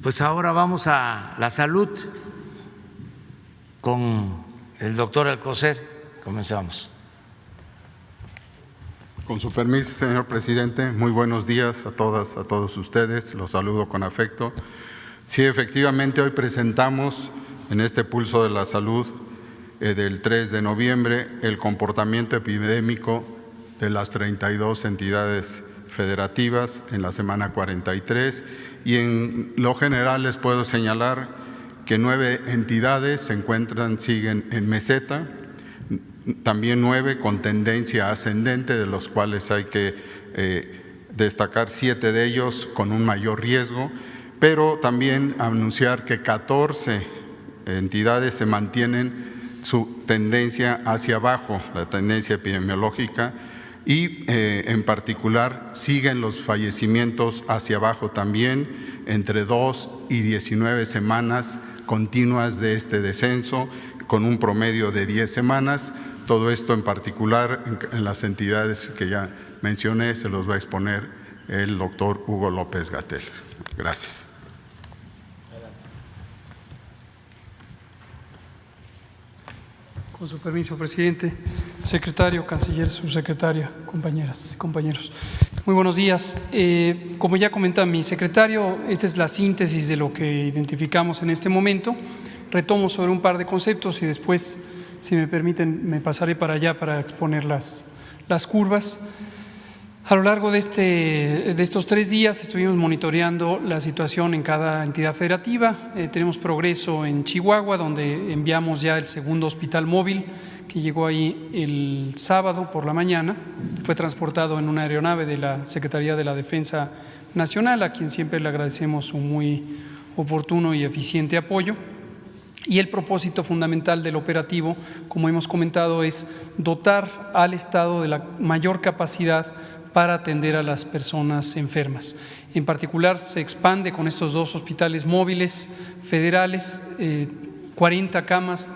Pues ahora vamos a la salud con el doctor Alcocer. Comenzamos. Con su permiso, señor presidente, muy buenos días a todas, a todos ustedes. Los saludo con afecto. Sí, efectivamente, hoy presentamos en este Pulso de la Salud del 3 de noviembre el comportamiento epidémico de las 32 entidades federativas en la semana 43, y en lo general les puedo señalar que 9 entidades siguen en meseta, también 9 con tendencia ascendente, de los cuales hay que destacar 7 de ellos con un mayor riesgo, pero también anunciar que 14 entidades se mantienen su tendencia hacia abajo, la tendencia epidemiológica, y en particular siguen los fallecimientos hacia abajo también, entre 2 y 19 semanas continuas de este descenso, con un promedio de 10 semanas. Todo esto en particular en las entidades que ya mencioné se los va a exponer el doctor Hugo López-Gatell. Gracias. Con su permiso, presidente, secretario, canciller, subsecretaria, compañeras y compañeros. Muy buenos días. Como ya comenta mi secretario, esta es la síntesis de lo que identificamos en este momento. Retomo sobre un par de conceptos y después, si me permiten, me pasaré para allá para exponer las curvas. A lo largo de estos 3 días estuvimos monitoreando la situación en cada entidad federativa. Tenemos progreso en Chihuahua, donde enviamos ya el segundo hospital móvil, que llegó ahí el sábado por la mañana. Fue transportado en una aeronave de la Secretaría de la Defensa Nacional, a quien siempre le agradecemos un muy oportuno y eficiente apoyo. Y el propósito fundamental del operativo, como hemos comentado, es dotar al Estado de la mayor capacidad para atender a las personas enfermas. En particular, se expande con estos 2 hospitales móviles federales 40 camas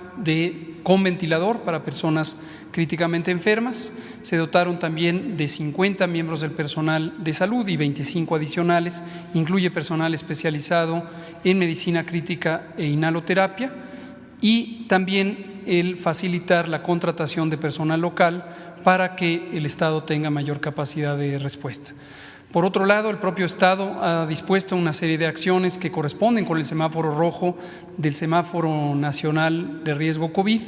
con ventilador para personas críticamente enfermas. Se dotaron también de 50 miembros del personal de salud y 25 adicionales. Incluye personal especializado en medicina crítica e inhaloterapia, y también el facilitar la contratación de personal local para que el Estado tenga mayor capacidad de respuesta. Por otro lado, el propio Estado ha dispuesto una serie de acciones que corresponden con el semáforo rojo del Semáforo Nacional de Riesgo COVID,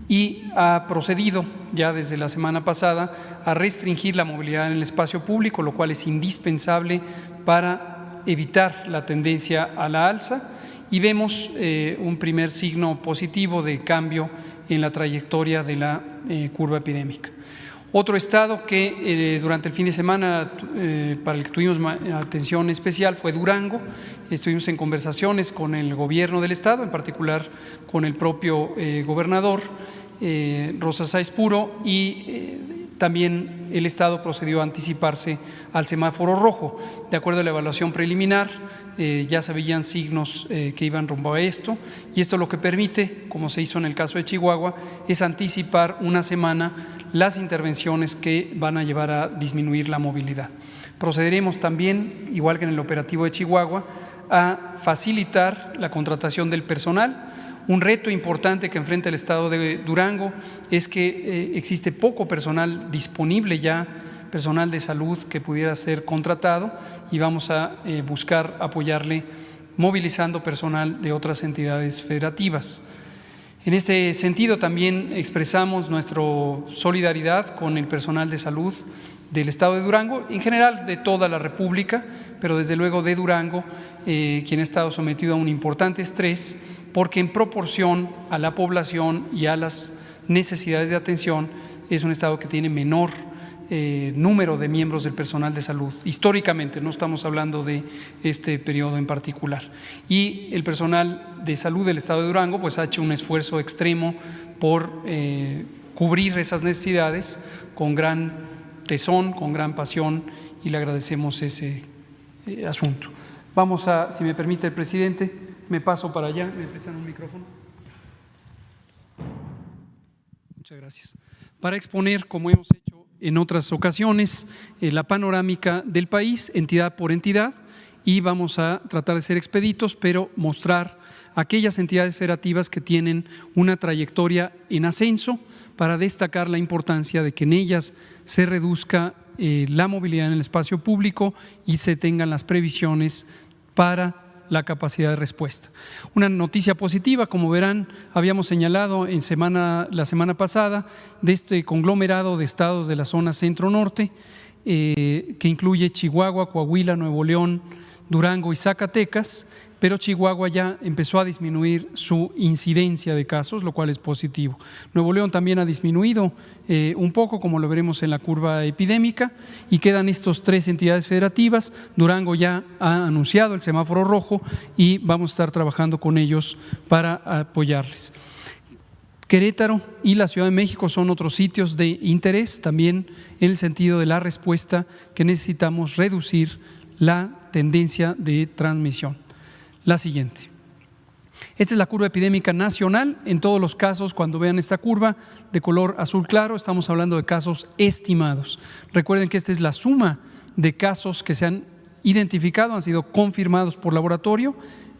y ha procedido ya desde la semana pasada a restringir la movilidad en el espacio público, lo cual es indispensable para evitar la tendencia a la alza, y vemos un primer signo positivo de cambio en la trayectoria de la curva epidémica. Otro estado que durante el fin de semana para el que tuvimos atención especial fue Durango. Estuvimos en conversaciones con el gobierno del estado, en particular con el propio gobernador Rosa Sáenz Puro, y también el estado procedió a anticiparse al semáforo rojo. De acuerdo a la evaluación preliminar, ya se veían signos que iban rumbo a esto, y esto lo que permite, como se hizo en el caso de Chihuahua, es anticipar una semana las intervenciones que van a llevar a disminuir la movilidad. Procederemos también, igual que en el operativo de Chihuahua, a facilitar la contratación del personal. Un reto importante que enfrenta el estado de Durango es que existe poco personal disponible ya, personal de salud que pudiera ser contratado, y vamos a buscar apoyarle movilizando personal de otras entidades federativas. En este sentido, también expresamos nuestra solidaridad con el personal de salud del estado de Durango, en general de toda la República, pero desde luego de Durango, quien ha estado sometido a un importante estrés, porque en proporción a la población y a las necesidades de atención es un estado que tiene menor número de miembros del personal de salud. Históricamente, no estamos hablando de este periodo en particular. Y el personal de salud del estado de Durango pues ha hecho un esfuerzo extremo por cubrir esas necesidades con gran tesón, con gran pasión, y le agradecemos ese asunto. Vamos a, si me permite el presidente, me paso para allá. ¿Me prestan un micrófono? Muchas gracias. Para exponer, como hemos hecho en otras ocasiones, la panorámica del país, entidad por entidad, y vamos a tratar de ser expeditos, pero mostrar aquellas entidades federativas que tienen una trayectoria en ascenso para destacar la importancia de que en ellas se reduzca la movilidad en el espacio público y se tengan las previsiones para la capacidad de respuesta. Una noticia positiva, como verán, habíamos señalado la semana pasada de este conglomerado de estados de la zona centro-norte, que incluye Chihuahua, Coahuila, Nuevo León, Durango y Zacatecas, pero Chihuahua ya empezó a disminuir su incidencia de casos, lo cual es positivo. Nuevo León también ha disminuido un poco, como lo veremos en la curva epidémica, y quedan estas 3 entidades federativas. Durango ya ha anunciado el semáforo rojo y vamos a estar trabajando con ellos para apoyarles. Querétaro y la Ciudad de México son otros sitios de interés, también en el sentido de la respuesta que necesitamos reducir la tendencia de transmisión. La siguiente. Esta es la curva epidémica nacional. En todos los casos, cuando vean esta curva de color azul claro, estamos hablando de casos estimados. Recuerden que esta es la suma de casos que se han identificado, han sido confirmados por laboratorio,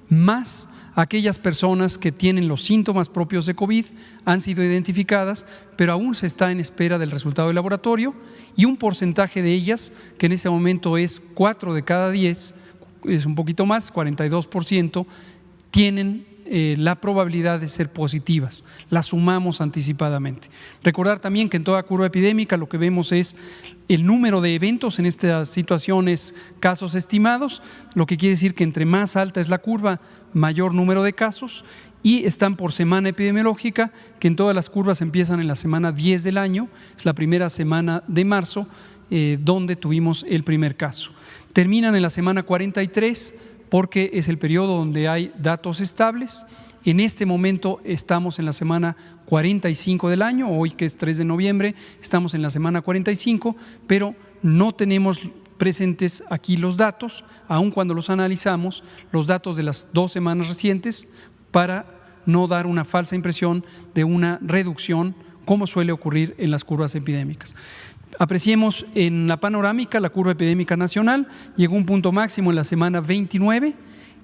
más aquellas personas que tienen los síntomas propios de COVID, han sido identificadas, pero aún se está en espera del resultado del laboratorio, y un porcentaje de ellas, que en este momento es 4 de cada 10, es un poquito más, 42%, tienen la probabilidad de ser positivas. Las sumamos anticipadamente. Recordar también que en toda curva epidémica lo que vemos es el número de eventos en estas situaciones, casos estimados, lo que quiere decir que entre más alta es la curva, mayor número de casos, y están por semana epidemiológica, que en todas las curvas empiezan en la semana 10 del año, es la primera semana de marzo, donde tuvimos el primer caso. Terminan en la semana 43 porque es el periodo donde hay datos estables. En este momento estamos en la semana 45 del año, hoy que es 3 de noviembre, estamos en la semana 45, pero no tenemos presentes aquí los datos, aun cuando los analizamos, los datos de las 2 semanas recientes, para no dar una falsa impresión de una reducción, como suele ocurrir en las curvas epidémicas. Apreciemos en la panorámica la curva epidémica nacional, llegó a un punto máximo en la semana 29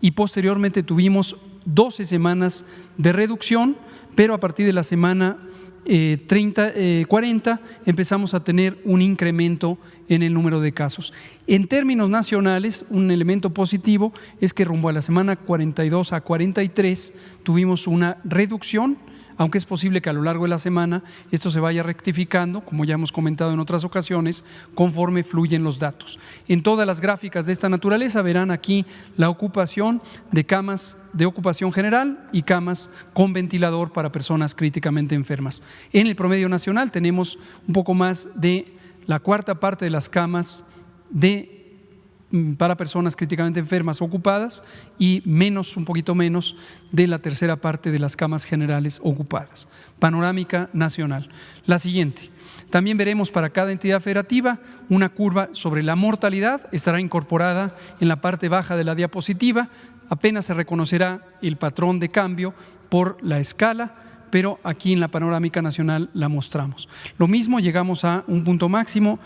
y posteriormente tuvimos 12 semanas de reducción, pero a partir de la semana 40 empezamos a tener un incremento en el número de casos. En términos nacionales, un elemento positivo es que rumbo a la semana 42 a 43 tuvimos una reducción, aunque es posible que a lo largo de la semana esto se vaya rectificando, como ya hemos comentado en otras ocasiones, conforme fluyen los datos. En todas las gráficas de esta naturaleza verán aquí la ocupación de camas de ocupación general y camas con ventilador para personas críticamente enfermas. En el promedio nacional tenemos un poco más de la cuarta parte de las camas para personas críticamente enfermas ocupadas y un poquito menos de la tercera parte de las camas generales ocupadas. Panorámica nacional. La siguiente. También veremos para cada entidad federativa una curva sobre la mortalidad, estará incorporada en la parte baja de la diapositiva, apenas se reconocerá el patrón de cambio por la escala, pero aquí en la panorámica nacional la mostramos. Lo mismo, llegamos a un punto máximo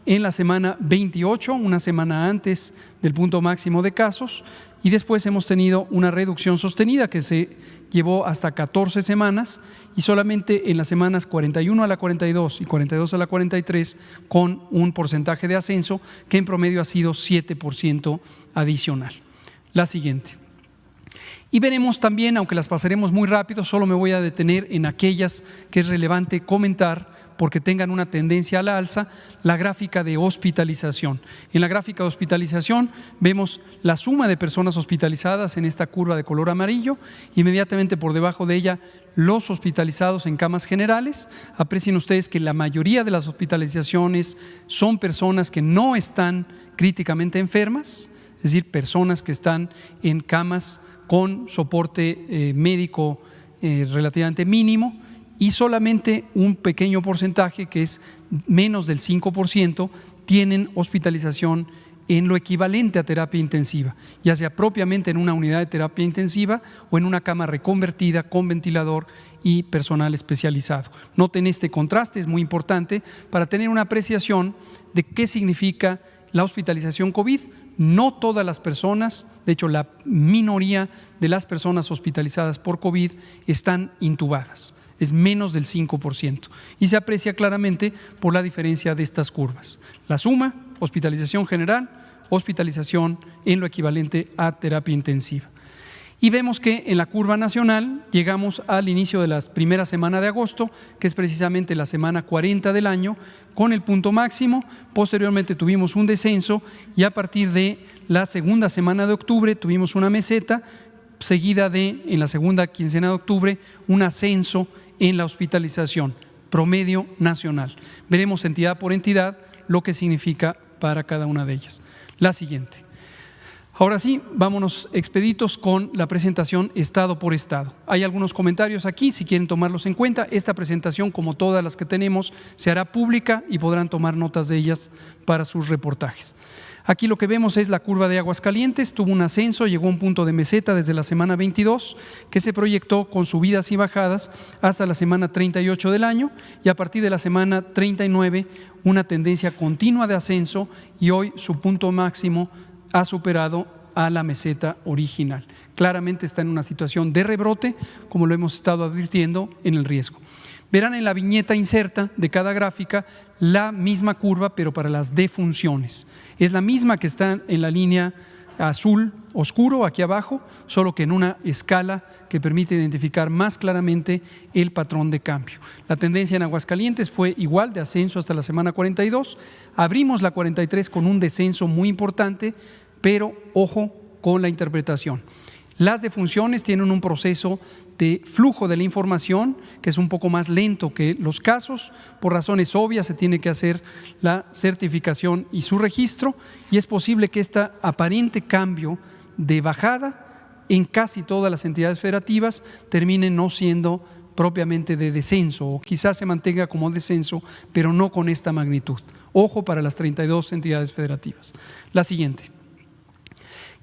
en la semana 28, una semana antes del punto máximo de casos, y después hemos tenido una reducción sostenida que se llevó hasta 14 semanas y solamente en las semanas 41 a la 42 y 42 a la 43 con un porcentaje de ascenso que en promedio ha sido 7% adicional. La siguiente. Y veremos también, aunque las pasaremos muy rápido, solo me voy a detener en aquellas que es relevante comentar porque tengan una tendencia a la alza, la gráfica de hospitalización. En la gráfica de hospitalización vemos la suma de personas hospitalizadas en esta curva de color amarillo, inmediatamente por debajo de ella los hospitalizados en camas generales. Aprecien ustedes que la mayoría de las hospitalizaciones son personas que no están críticamente enfermas, es decir, personas que están en camas con soporte médico relativamente mínimo, y solamente un pequeño porcentaje, que es menos del 5%, tienen hospitalización en lo equivalente a terapia intensiva, ya sea propiamente en una unidad de terapia intensiva o en una cama reconvertida con ventilador y personal especializado. Noten este contraste, es muy importante para tener una apreciación de qué significa la hospitalización COVID. No todas las personas, de hecho la minoría de las personas hospitalizadas por COVID están intubadas, es menos del 5%, y se aprecia claramente por la diferencia de estas curvas. La suma, hospitalización general, hospitalización en lo equivalente a terapia intensiva. Y vemos que en la curva nacional llegamos al inicio de la primera semana de agosto, que es precisamente la semana 40 del año, con el punto máximo. Posteriormente tuvimos un descenso y a partir de la segunda semana de octubre tuvimos una meseta, seguida de, en la segunda quincena de octubre, un ascenso en la hospitalización promedio nacional. Veremos entidad por entidad lo que significa para cada una de ellas. La siguiente. Ahora sí, vámonos expeditos con la presentación estado por estado. Hay algunos comentarios aquí, si quieren tomarlos en cuenta. Esta presentación, como todas las que tenemos, se hará pública y podrán tomar notas de ellas para sus reportajes. Aquí lo que vemos es la curva de Aguascalientes, tuvo un ascenso, llegó a un punto de meseta desde la semana 22, que se proyectó con subidas y bajadas hasta la semana 38 del año, y a partir de la semana 39 una tendencia continua de ascenso, y hoy su punto máximo ha superado a la meseta original. Claramente está en una situación de rebrote, como lo hemos estado advirtiendo en el riesgo. Verán en la viñeta inserta de cada gráfica la misma curva, pero para las defunciones. Es la misma que está en la línea azul oscuro aquí abajo, solo que en una escala que permite identificar más claramente el patrón de cambio. La tendencia en Aguascalientes fue igual, de ascenso hasta la semana 42. Abrimos la 43 con un descenso muy importante, pero ojo con la interpretación. Las defunciones tienen un proceso de flujo de la información que es un poco más lento que los casos. Por razones obvias se tiene que hacer la certificación y su registro, y es posible que este aparente cambio de bajada en casi todas las entidades federativas termine no siendo propiamente de descenso, o quizás se mantenga como descenso, pero no con esta magnitud. Ojo para las 32 entidades federativas. La siguiente.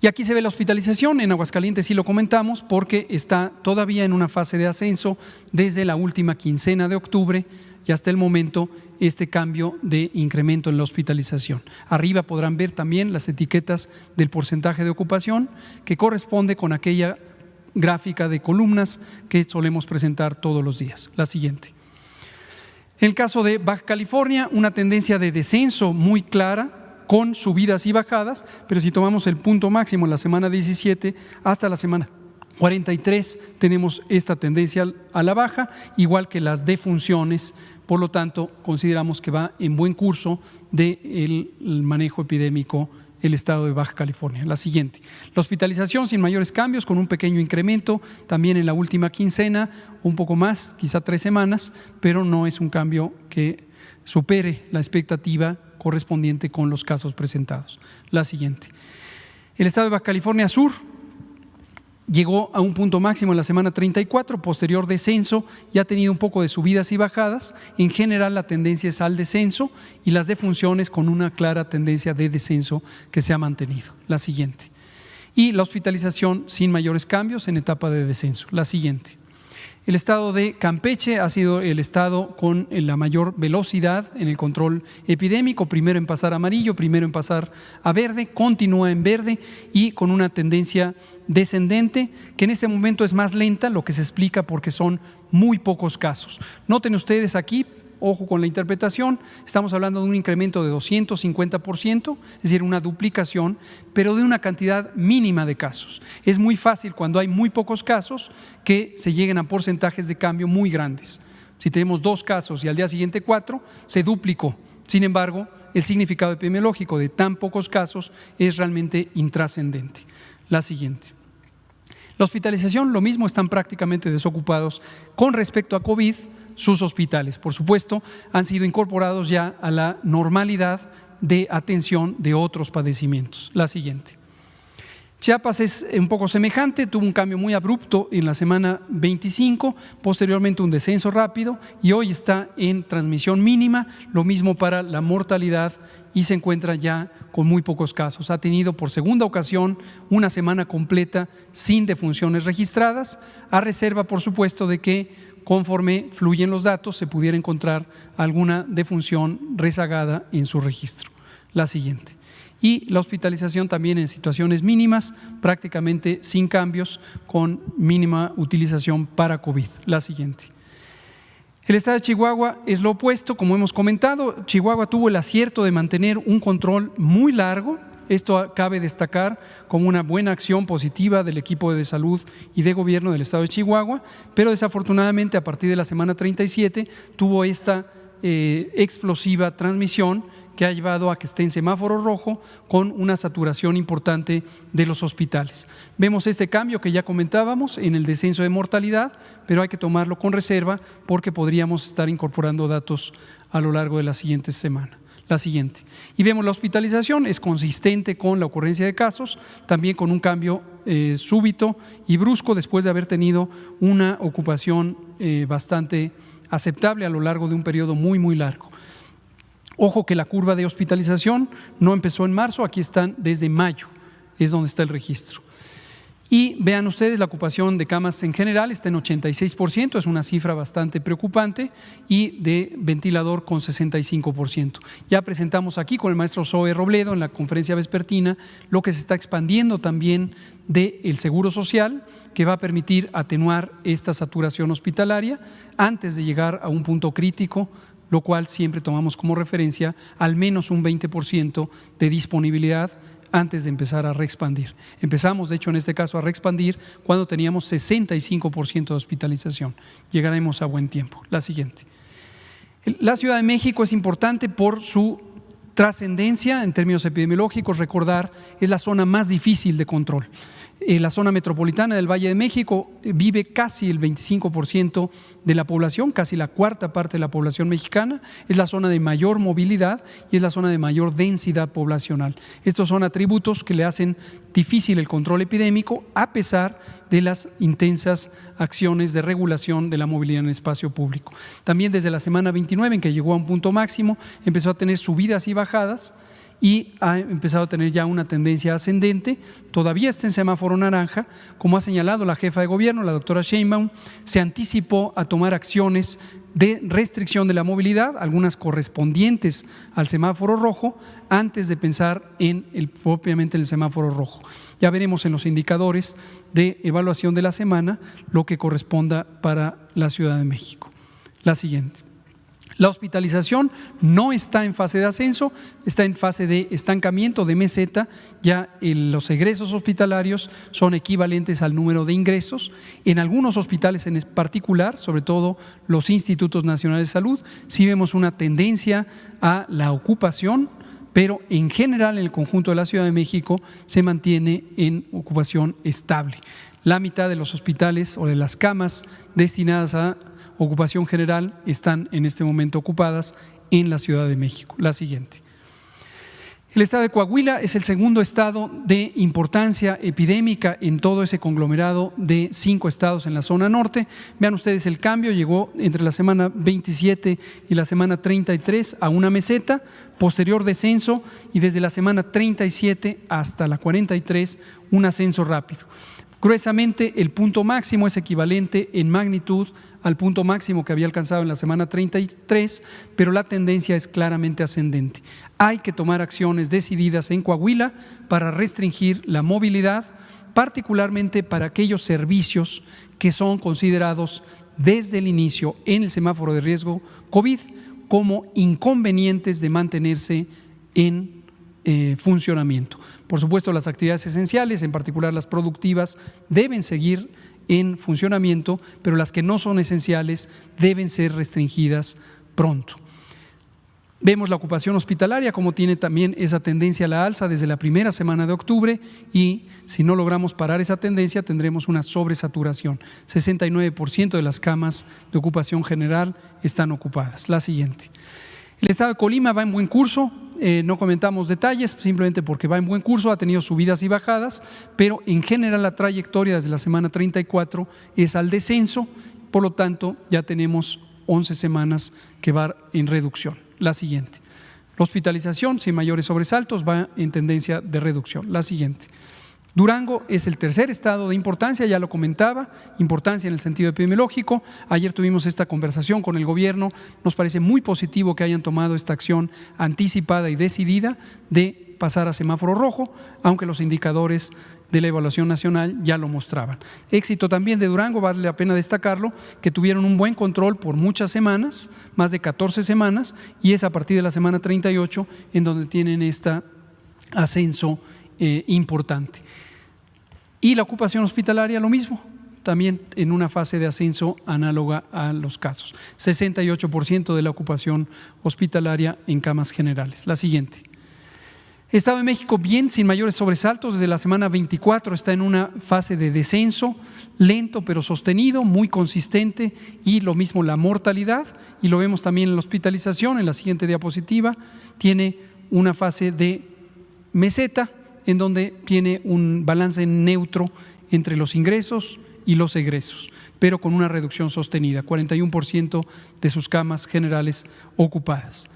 Y aquí se ve la hospitalización. En Aguascalientes sí lo comentamos porque está todavía en una fase de ascenso desde la última quincena de octubre y hasta el momento este cambio de incremento en la hospitalización. Arriba podrán ver también las etiquetas del porcentaje de ocupación que corresponde con aquella gráfica de columnas que solemos presentar todos los días. La siguiente. En el caso de Baja California, una tendencia de descenso muy clara, con subidas y bajadas, pero si tomamos el punto máximo en la semana 17 hasta la semana 43 tenemos esta tendencia a la baja, igual que las defunciones. Por lo tanto, consideramos que va en buen curso del manejo epidémico el estado de Baja California. La siguiente, la hospitalización sin mayores cambios, con un pequeño incremento también en la última quincena, un poco más, quizá 3 semanas, pero no es un cambio que supere la expectativa correspondiente con los casos presentados. La siguiente. El estado de Baja California Sur llegó a un punto máximo en la semana 34, posterior descenso, y ha tenido un poco de subidas y bajadas. En general la tendencia es al descenso y las defunciones con una clara tendencia de descenso que se ha mantenido. La siguiente. Y la hospitalización sin mayores cambios en etapa de descenso. La siguiente. El estado de Campeche ha sido el estado con la mayor velocidad en el control epidémico, primero en pasar a amarillo, primero en pasar a verde, continúa en verde y con una tendencia descendente que en este momento es más lenta, lo que se explica porque son muy pocos casos. Noten ustedes aquí, ojo con la interpretación, estamos hablando de un incremento de 250%, es decir, una duplicación, pero de una cantidad mínima de casos. Es muy fácil cuando hay muy pocos casos que se lleguen a porcentajes de cambio muy grandes. Si tenemos 2 casos y al día siguiente 4, se duplicó. Sin embargo, el significado epidemiológico de tan pocos casos es realmente intrascendente. La siguiente. La hospitalización, lo mismo, están prácticamente desocupados con respecto a COVID. Sus hospitales, por supuesto, han sido incorporados ya a la normalidad de atención de otros padecimientos. La siguiente. Chiapas es un poco semejante, tuvo un cambio muy abrupto en la semana 25, posteriormente un descenso rápido y hoy está en transmisión mínima, lo mismo para la mortalidad y se encuentra ya con muy pocos casos. Ha tenido por segunda ocasión una semana completa sin defunciones registradas, a reserva, por supuesto, de que conforme fluyen los datos se pudiera encontrar alguna defunción rezagada en su registro. La siguiente. y la hospitalización también en situaciones mínimas, prácticamente sin cambios, con mínima utilización para COVID. La siguiente. El estado de Chihuahua es lo opuesto, como hemos comentado. Chihuahua tuvo el acierto de mantener un control muy largo. Esto cabe destacar como una buena acción positiva del equipo de salud y de gobierno del estado de Chihuahua, pero desafortunadamente a partir de la semana 37 tuvo esta explosiva transmisión que ha llevado a que esté en semáforo rojo con una saturación importante de los hospitales. Vemos este cambio que ya comentábamos en el descenso de mortalidad, pero hay que tomarlo con reserva porque podríamos estar incorporando datos a lo largo de la siguiente semana. La siguiente. Y vemos la hospitalización, es consistente con la ocurrencia de casos, también con un cambio súbito y brusco después de haber tenido una ocupación bastante aceptable a lo largo de un periodo muy largo. Ojo que la curva de hospitalización no empezó en marzo, aquí están desde mayo, es donde está el registro. Y vean ustedes, la ocupación de camas en general está en 86%, es una cifra bastante preocupante, y de ventilador con 65%. Ya presentamos aquí con el maestro Zoe Robledo en la conferencia vespertina lo que se está expandiendo también del Seguro Social, que va a permitir atenuar esta saturación hospitalaria antes de llegar a un punto crítico, lo cual siempre tomamos como referencia al menos un 20% de disponibilidad antes de empezar a reexpandir. Empezamos, de hecho, en este caso a reexpandir cuando teníamos 65% de hospitalización. Llegaremos a buen tiempo. La siguiente. La Ciudad de México es importante por su trascendencia en términos epidemiológicos. Recordar, es la zona más difícil de control. La zona metropolitana del Valle de México vive casi el 25% de la población, casi la cuarta parte de la población mexicana. Es la zona de mayor movilidad y es la zona de mayor densidad poblacional. Estos son atributos que le hacen difícil el control epidémico a pesar de las intensas acciones de regulación de la movilidad en el espacio público. También desde la semana 29, en que llegó a un punto máximo, empezó a tener subidas y bajadas, y ha empezado a tener ya una tendencia ascendente. Todavía está en semáforo naranja. Como ha señalado la jefa de gobierno, la doctora Sheinbaum, se anticipó a tomar acciones de restricción de la movilidad, algunas correspondientes al semáforo rojo, antes de pensar propiamente en el semáforo rojo. Ya veremos en los indicadores de evaluación de la semana lo que corresponda para la Ciudad de México. La siguiente. La hospitalización no está en fase de ascenso, está en fase de estancamiento, de meseta. Ya los egresos hospitalarios son equivalentes al número de ingresos. En algunos hospitales en particular, sobre todo los institutos nacionales de salud, sí vemos una tendencia a la ocupación, pero en general en el conjunto de la Ciudad de México se mantiene en ocupación estable. La mitad de los hospitales o de las camas destinadas a ocupación general están en este momento ocupadas en la Ciudad de México. La siguiente. El estado de Coahuila es el segundo estado de importancia epidémica en todo ese conglomerado de 5 estados en la zona norte. Vean ustedes el cambio, llegó entre la semana 27 y la semana 33 a una meseta, posterior descenso, y desde la semana 37 hasta la 43 un ascenso rápido. Gruesamente, el punto máximo es equivalente en magnitud al punto máximo que había alcanzado en la semana 33, pero la tendencia es claramente ascendente. Hay que tomar acciones decididas en Coahuila para restringir la movilidad, particularmente para aquellos servicios que son considerados desde el inicio en el semáforo de riesgo COVID como inconvenientes de mantenerse en funcionamiento. Por supuesto, las actividades esenciales, en particular las productivas, deben seguir en funcionamiento, pero las que no son esenciales deben ser restringidas pronto. Vemos la ocupación hospitalaria como tiene también esa tendencia a la alza desde la primera semana de octubre, y si no logramos parar esa tendencia tendremos una sobresaturación. 69% de las camas de ocupación general están ocupadas. La siguiente. El estado de Colima va en buen curso, no comentamos detalles simplemente porque va en buen curso, ha tenido subidas y bajadas, pero en general la trayectoria desde la semana 34 es al descenso, por lo tanto ya tenemos 11 semanas que va en reducción. La siguiente. La hospitalización sin mayores sobresaltos va en tendencia de reducción. La siguiente. Durango es el tercer estado de importancia, ya lo comentaba, importancia en el sentido epidemiológico. Ayer tuvimos esta conversación con el gobierno, nos parece muy positivo que hayan tomado esta acción anticipada y decidida de pasar a semáforo rojo, aunque los indicadores de la evaluación nacional ya lo mostraban. Éxito también de Durango, vale la pena destacarlo, que tuvieron un buen control por muchas semanas, más de 14 semanas, y es a partir de la semana 38 en donde tienen este ascenso importante. Y la ocupación hospitalaria, lo mismo, también en una fase de ascenso análoga a los casos. 68% de la ocupación hospitalaria en camas generales. La siguiente. Estado de México bien, sin mayores sobresaltos, desde la semana 24 está en una fase de descenso, lento pero sostenido, muy consistente, y lo mismo la mortalidad, y lo vemos también en la hospitalización, en la siguiente diapositiva, tiene una fase de meseta, en donde tiene un balance neutro entre los ingresos y los egresos, pero con una reducción sostenida, 41% de sus camas generales ocupadas.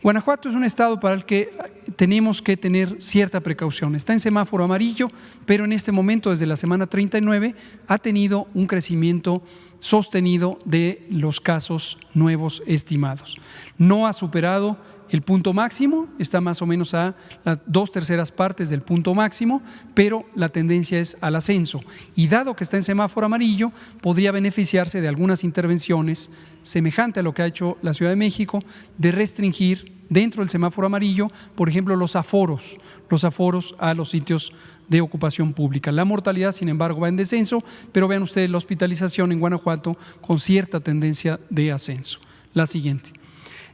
Guanajuato es un estado para el que tenemos que tener cierta precaución. Está en semáforo amarillo, pero en este momento, desde la semana 39, ha tenido un crecimiento sostenido de los casos nuevos estimados. No ha superado el punto máximo, está más o menos a las 2/3 partes del punto máximo, pero la tendencia es al ascenso. Y dado que está en semáforo amarillo, podría beneficiarse de algunas intervenciones semejante a lo que ha hecho la Ciudad de México, de restringir dentro del semáforo amarillo, por ejemplo, los aforos a los sitios de ocupación pública. La mortalidad, sin embargo, va en descenso, pero vean ustedes la hospitalización en Guanajuato con cierta tendencia de ascenso. La siguiente.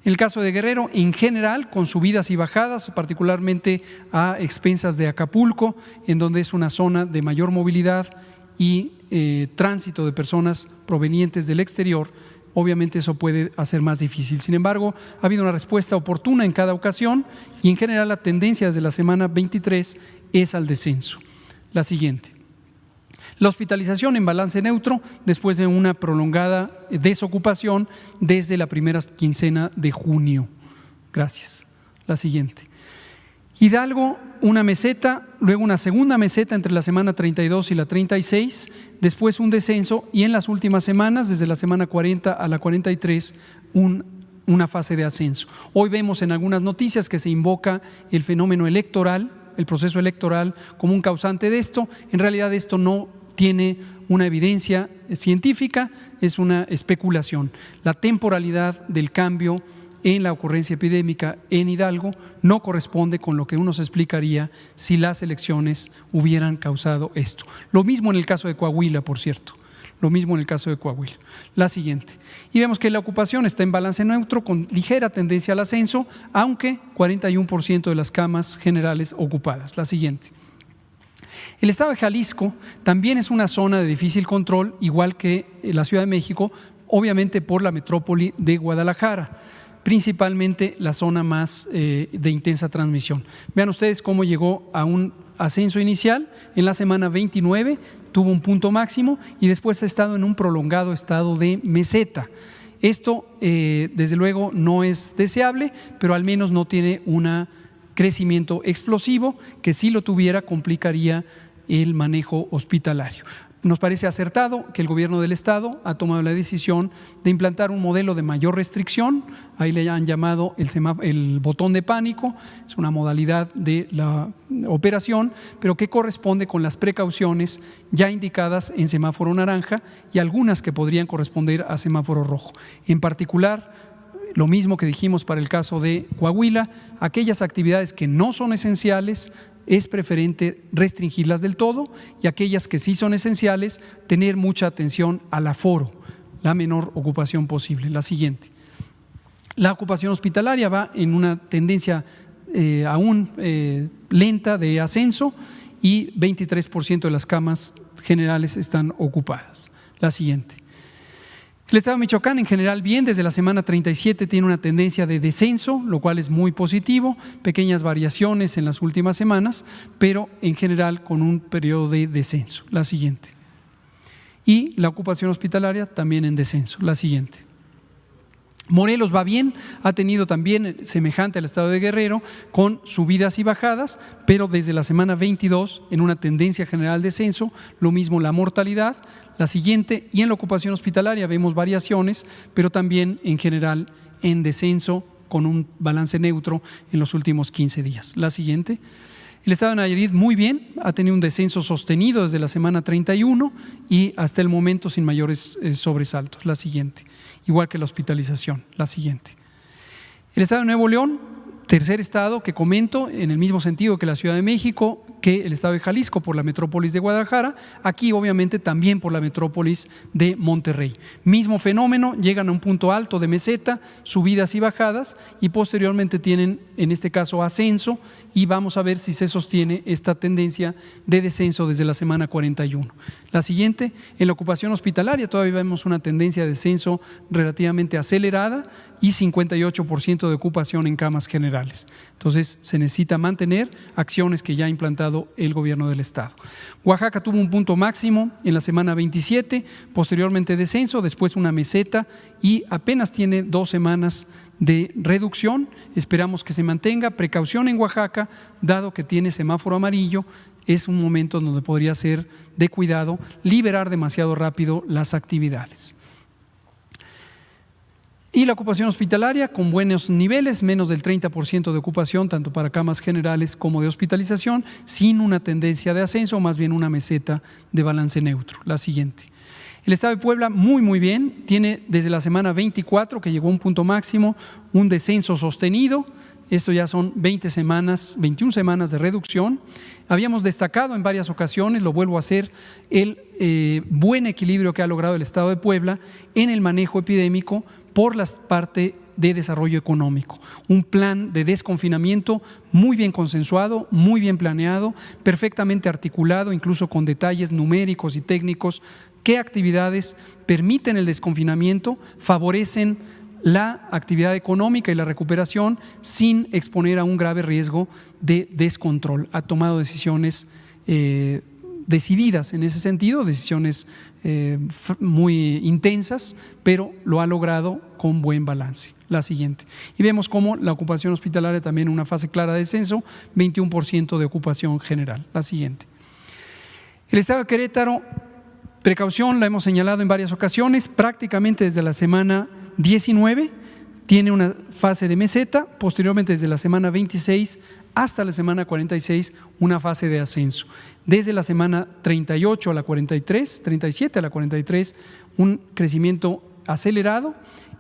En el caso de Guerrero, en general, con subidas y bajadas, particularmente a expensas de Acapulco, en donde es una zona de mayor movilidad y tránsito de personas provenientes del exterior, obviamente eso puede hacer más difícil. Sin embargo, ha habido una respuesta oportuna en cada ocasión y en general la tendencia desde la semana 23 es al descenso. La siguiente. La hospitalización en balance neutro después de una prolongada desocupación desde la primera quincena de junio. Gracias. La siguiente. Hidalgo, una meseta, luego una segunda meseta entre la semana 32 y la 36, después un descenso y en las últimas semanas, desde la semana 40 a la 43, una fase de ascenso. Hoy vemos en algunas noticias que se invoca el fenómeno electoral, el proceso electoral como un causante de esto. En realidad esto no tiene una evidencia científica, es una especulación. La temporalidad del cambio en la ocurrencia epidémica en Hidalgo no corresponde con lo que uno se explicaría si las elecciones hubieran causado esto. Lo mismo en el caso de Coahuila, por cierto. Lo mismo en el caso de Coahuila. La siguiente. Y vemos que la ocupación está en balance neutro con ligera tendencia al ascenso, aunque 41% de las camas generales ocupadas. La siguiente. El estado de Jalisco también es una zona de difícil control, igual que la Ciudad de México, obviamente por la metrópoli de Guadalajara, principalmente la zona más de intensa transmisión. Vean ustedes cómo llegó a un ascenso inicial en la semana 29, tuvo un punto máximo y después ha estado en un prolongado estado de meseta. Esto, desde luego, no es deseable, pero al menos no tiene un crecimiento explosivo que, si lo tuviera, complicaría el manejo hospitalario. Nos parece acertado que el gobierno del estado ha tomado la decisión de implantar un modelo de mayor restricción, ahí le han llamado el botón de pánico, es una modalidad de la operación, pero que corresponde con las precauciones ya indicadas en semáforo naranja y algunas que podrían corresponder a semáforo rojo. En particular, lo mismo que dijimos para el caso de Coahuila, aquellas actividades que no son esenciales, es preferente restringirlas del todo y aquellas que sí son esenciales, tener mucha atención al aforo, la menor ocupación posible. La siguiente. La ocupación hospitalaria va en una tendencia aún lenta de ascenso y 23% de las camas generales están ocupadas. La siguiente. El estado de Michoacán en general bien, desde la semana 37 tiene una tendencia de descenso, lo cual es muy positivo, pequeñas variaciones en las últimas semanas, pero en general con un periodo de descenso. La siguiente. Y la ocupación hospitalaria también en descenso. La siguiente. Morelos va bien, ha tenido también, semejante al estado de Guerrero, con subidas y bajadas, pero desde la semana 22 en una tendencia general de descenso, lo mismo la mortalidad. La siguiente, y en la ocupación hospitalaria vemos variaciones, pero también en general en descenso con un balance neutro en los últimos 15 días. La siguiente. El estado de Nayarit muy bien, ha tenido un descenso sostenido desde la semana 31 y hasta el momento sin mayores sobresaltos. La siguiente. Igual que la hospitalización. La siguiente. El estado de Nuevo León, tercer estado que comento, en el mismo sentido que la Ciudad de México, que el estado de Jalisco por la metrópolis de Guadalajara, aquí obviamente también por la metrópolis de Monterrey. Mismo fenómeno, llegan a un punto alto de meseta, subidas y bajadas, y posteriormente tienen en este caso ascenso, y vamos a ver si se sostiene esta tendencia de descenso desde la semana 41. La siguiente, en la ocupación hospitalaria todavía vemos una tendencia de descenso relativamente acelerada y 58% de ocupación en camas generales. Entonces se necesita mantener acciones que ya ha implantado el gobierno del estado. Oaxaca tuvo un punto máximo en la semana 27, posteriormente descenso, después una meseta y apenas tiene 2 semanas de reducción. Esperamos que se mantenga. Precaución en Oaxaca, dado que tiene semáforo amarillo, es un momento donde podría ser de cuidado liberar demasiado rápido las actividades. Y la ocupación hospitalaria con buenos niveles, menos del 30% de ocupación, tanto para camas generales como de hospitalización, sin una tendencia de ascenso, más bien una meseta de balance neutro. La siguiente. El estado de Puebla muy bien, tiene desde la semana 24 que llegó a un punto máximo, un descenso sostenido. Esto ya son 21 semanas de reducción. Habíamos destacado en varias ocasiones, lo vuelvo a hacer, el buen equilibrio que ha logrado el estado de Puebla en el manejo epidémico por la parte de desarrollo económico. Un plan de desconfinamiento muy bien consensuado, muy bien planeado, perfectamente articulado, incluso con detalles numéricos y técnicos, qué actividades permiten el desconfinamiento, favorecen la actividad económica y la recuperación sin exponer a un grave riesgo de descontrol. Ha tomado decisiones decididas en ese sentido, decisiones muy intensas, pero lo ha logrado con buen balance. La siguiente. Y vemos cómo la ocupación hospitalaria también en una fase clara de descenso, 21% de ocupación general. La siguiente. El estado de Querétaro, precaución, la hemos señalado en varias ocasiones, prácticamente desde la semana 19 tiene una fase de meseta, posteriormente desde la semana 26 hasta la semana 46 una fase de ascenso. Desde la semana 38 a la 43, 37 a la 43, un crecimiento acelerado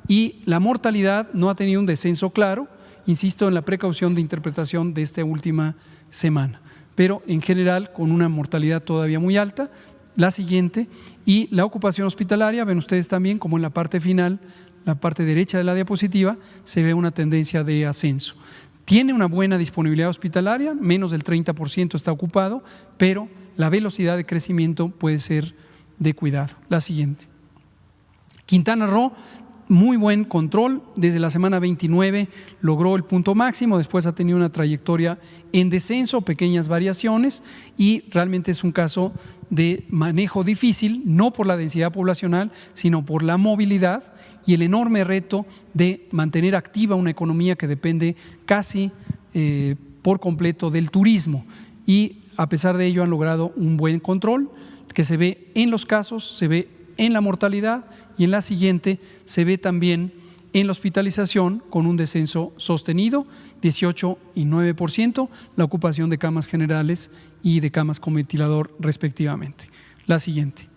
y la mortalidad no ha tenido un descenso claro, insisto en la precaución de interpretación de esta última semana, pero en general con una mortalidad todavía muy alta. La siguiente, y la ocupación hospitalaria, ven ustedes también como en la parte final, la parte derecha de la diapositiva, se ve una tendencia de ascenso. Tiene una buena disponibilidad hospitalaria, menos del 30% está ocupado, pero la velocidad de crecimiento puede ser de cuidado. La siguiente. Quintana Roo, muy buen control, desde la semana 29 logró el punto máximo, después ha tenido una trayectoria en descenso, pequeñas variaciones y realmente es un caso de manejo difícil, no por la densidad poblacional, sino por la movilidad y el enorme reto de mantener activa una economía que depende casi por completo del turismo y a pesar de ello han logrado un buen control que se ve en los casos, se ve en la mortalidad y en la siguiente se ve también en la hospitalización con un descenso sostenido, 18 y 9%, la ocupación de camas generales y de camas con ventilador respectivamente. La siguiente.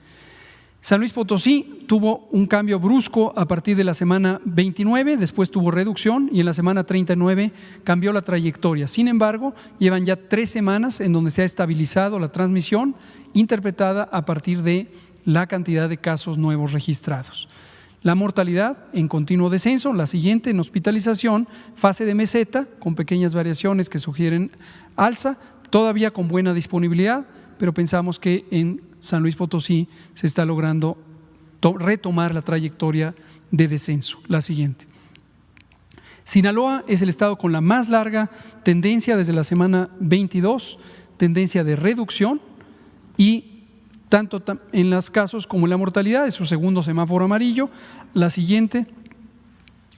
San Luis Potosí tuvo un cambio brusco a partir de la semana 29, después tuvo reducción y en la semana 39 cambió la trayectoria. Sin embargo, llevan ya 3 semanas en donde se ha estabilizado la transmisión interpretada a partir de la cantidad de casos nuevos registrados. La mortalidad en continuo descenso, la siguiente en hospitalización, fase de meseta con pequeñas variaciones que sugieren alza, todavía con buena disponibilidad, pero pensamos que en San Luis Potosí se está logrando retomar la trayectoria de descenso. La siguiente. Sinaloa es el estado con la más larga tendencia desde la semana 22, tendencia de reducción y tanto en los casos como en la mortalidad, es su segundo semáforo amarillo. La siguiente,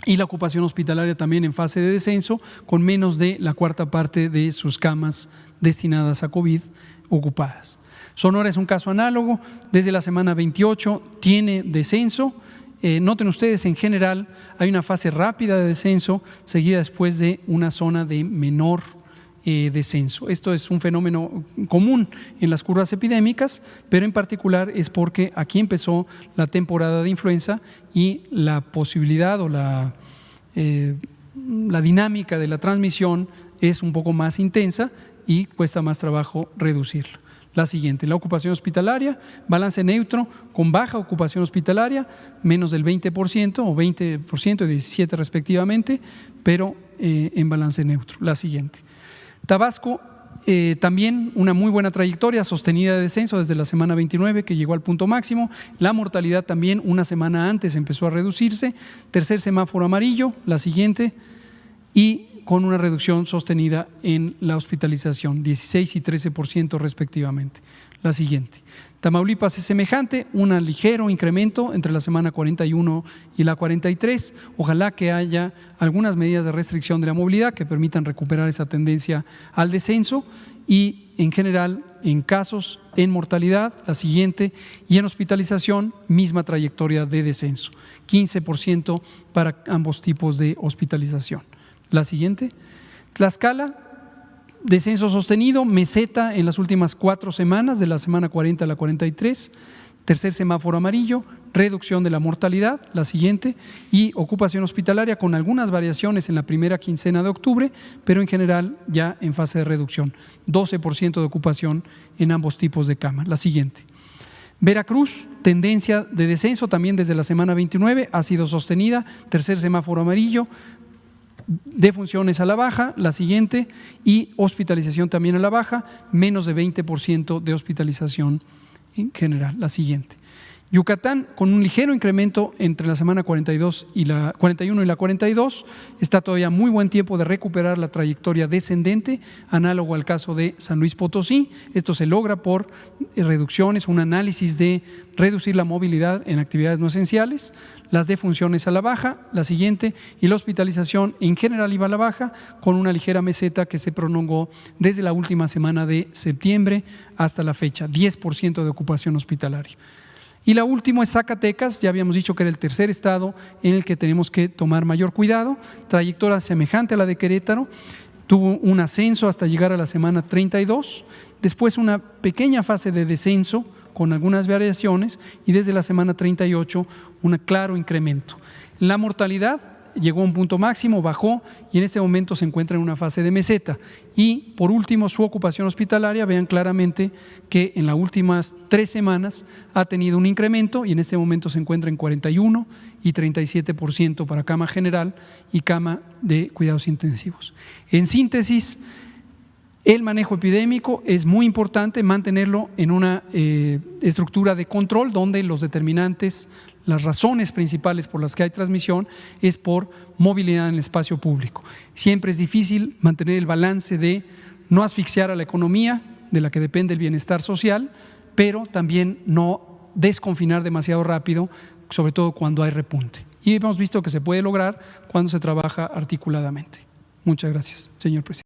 y la ocupación hospitalaria también en fase de descenso, con menos de la cuarta parte de sus camas destinadas a COVID ocupadas. Sonora es un caso análogo, desde la semana 28 tiene descenso, noten ustedes, en general hay una fase rápida de descenso seguida después de una zona de menor descenso. Esto es un fenómeno común en las curvas epidémicas, pero en particular es porque aquí empezó la temporada de influenza y la posibilidad o la dinámica de la transmisión es un poco más intensa y cuesta más trabajo reducirla. La siguiente, la ocupación hospitalaria, balance neutro con baja ocupación hospitalaria, menos del 20% o 20% y 17% respectivamente, pero en balance neutro. La siguiente. Tabasco, también una muy buena trayectoria sostenida de descenso desde la semana 29 que llegó al punto máximo. La mortalidad también una semana antes empezó a reducirse. Tercer semáforo amarillo, la siguiente, y con una reducción sostenida en la hospitalización, 16 y 13% respectivamente. La siguiente. Tamaulipas es semejante, un ligero incremento entre la semana 41 y la 43. Ojalá que haya algunas medidas de restricción de la movilidad que permitan recuperar esa tendencia al descenso y en general en casos, en mortalidad, la siguiente, y en hospitalización, misma trayectoria de descenso, 15% para ambos tipos de hospitalización. La siguiente. Tlaxcala, descenso sostenido, meseta en las últimas 4 semanas, de la semana 40 a la 43, tercer semáforo amarillo, reducción de la mortalidad, la siguiente, y ocupación hospitalaria con algunas variaciones en la primera quincena de octubre, pero en general ya en fase de reducción, 12% de ocupación en ambos tipos de cama. La siguiente. Veracruz, tendencia de descenso también desde la semana 29, ha sido sostenida, tercer semáforo amarillo, defunciones a la baja, la siguiente, y hospitalización también a la baja, menos de 20% de hospitalización en general, la siguiente. Yucatán, con un ligero incremento entre la semana 41 y la 42, está todavía muy buen tiempo de recuperar la trayectoria descendente, análogo al caso de San Luis Potosí. Esto se logra por reducciones, un análisis de reducir la movilidad en actividades no esenciales, las defunciones a la baja, la siguiente, y la hospitalización en general iba a la baja con una ligera meseta que se prolongó desde la última semana de septiembre hasta la fecha, 10% de ocupación hospitalaria. Y la última es Zacatecas, ya habíamos dicho que era el tercer estado en el que tenemos que tomar mayor cuidado, trayectoria semejante a la de Querétaro, tuvo un ascenso hasta llegar a la semana 32, después una pequeña fase de descenso con algunas variaciones y desde la semana 38 un claro incremento. La mortalidad llegó a un punto máximo, bajó y en este momento se encuentra en una fase de meseta. Y por último, su ocupación hospitalaria, vean claramente que en las últimas 3 semanas ha tenido un incremento y en este momento se encuentra en 41 y 37% para cama general y cama de cuidados intensivos. En síntesis, el manejo epidémico es muy importante mantenerlo en una estructura de control donde los determinantes, las razones principales por las que hay transmisión es por movilidad en el espacio público. Siempre es difícil mantener el balance de no asfixiar a la economía, de la que depende el bienestar social, pero también no desconfinar demasiado rápido, sobre todo cuando hay repunte. Y hemos visto que se puede lograr cuando se trabaja articuladamente. Muchas gracias, señor presidente.